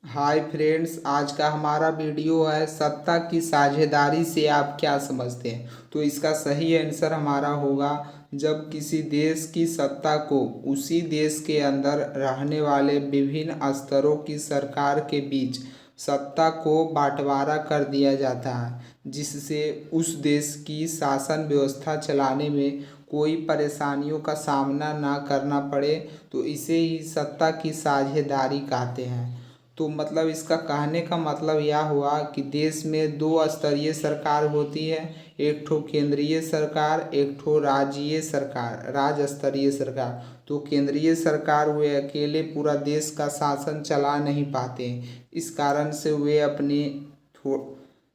Hi friends, आज का हमारा वीडियो है सत्ता की साझेदारी से आप क्या समझते हैं। तो इसका सही आंसर हमारा होगा, जब किसी देश की सत्ता को उसी देश के अंदर रहने वाले विभिन्न स्तरों की सरकार के बीच सत्ता को बंटवारा कर दिया जाता है, जिससे उस देश की शासन व्यवस्था चलाने में कोई परेशानियों का सामना ना करना पड़े। तो इसे ही सत्ता की साझेदारी कहते हैं। तो मतलब इसका कहने का मतलब यह हुआ कि देश में दो स्तरीय सरकार होती है। एक ठो केंद्रीय सरकार, एक ठो राज्यीय सरकार, राज्य स्तरीय सरकार। तो केंद्रीय सरकार वे अकेले पूरा देश का शासन चला नहीं पाते, इस कारण से वे अपनी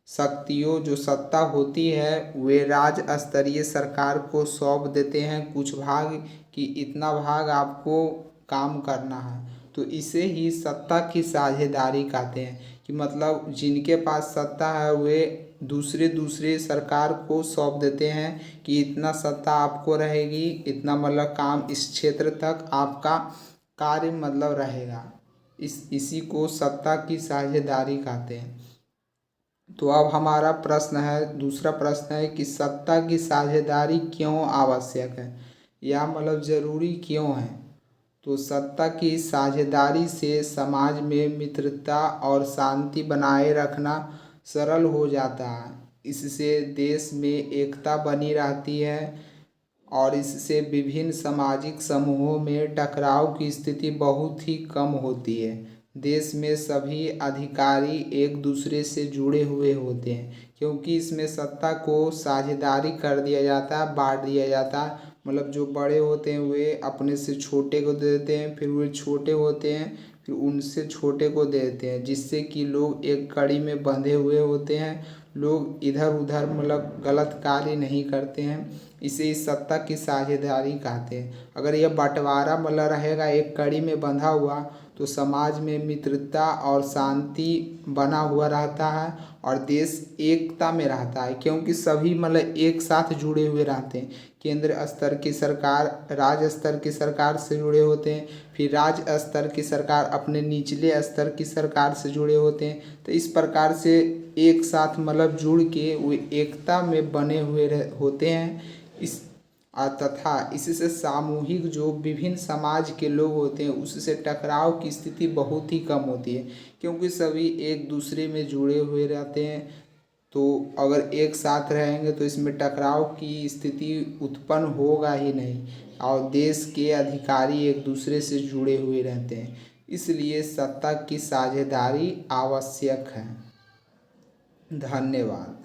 शक्तियों जो सत्ता होती है वे राज्य स्तरीय सरकार को सौंप देते हैं कुछ भाग, कि इतना भाग आपको काम करना है। तो इसे ही सत्ता की साझेदारी कहते हैं, कि मतलब जिनके पास सत्ता है वे दूसरे दूसरे सरकार को सौंप देते हैं कि इतना सत्ता आपको रहेगी, इतना मतलब काम इस क्षेत्र तक आपका कार्य मतलब रहेगा। इसी को सत्ता की साझेदारी कहते हैं। तो अब हमारा प्रश्न है, दूसरा प्रश्न है कि सत्ता की साझेदारी क्यों आवश्यक है, या मतलब ज़रूरी क्यों है। तो सत्ता की साझेदारी से समाज में मित्रता और शांति बनाए रखना सरल हो जाता है। इससे देश में एकता बनी रहती है और इससे विभिन्न सामाजिक समूहों में टकराव की स्थिति बहुत ही कम होती है। देश में सभी अधिकारी एक दूसरे से जुड़े हुए होते हैं, क्योंकि इसमें सत्ता को साझेदारी कर दिया जाता है, बांट दिया जाता है। मतलब जो बड़े होते हैं वे अपने से छोटे को दे देते हैं, फिर वे छोटे होते हैं फिर उनसे छोटे को दे देते हैं, जिससे कि लोग एक कड़ी में बंधे हुए होते हैं। लोग इधर उधर मतलब गलत कार्य नहीं करते हैं। इसे इस सत्ता की साझेदारी कहते हैं। अगर यह बंटवारा मतलब रहेगा एक कड़ी में बंधा हुआ, तो समाज में मित्रता और शांति बना हुआ रहता है और देश एकता में रहता है, क्योंकि सभी मतलब एक साथ जुड़े हुए रहते हैं। केंद्र स्तर की सरकार राज्य स्तर की सरकार से जुड़े होते हैं, फिर राज्य स्तर की सरकार अपने निचले स्तर की सरकार से जुड़े होते हैं। तो इस प्रकार से एक साथ मतलब जुड़ के वे एकता में बने हुए होते हैं। इस तथा इससे सामूहिक जो विभिन्न समाज के लोग होते हैं उससे टकराव की स्थिति बहुत ही कम होती है, क्योंकि सभी एक दूसरे में जुड़े हुए रहते हैं। तो अगर एक साथ रहेंगे तो इसमें टकराव की स्थिति उत्पन्न होगा ही नहीं, और देश के अधिकारी एक दूसरे से जुड़े हुए रहते हैं। इसलिए सत्ता की साझेदारी आवश्यक है। धन्यवाद।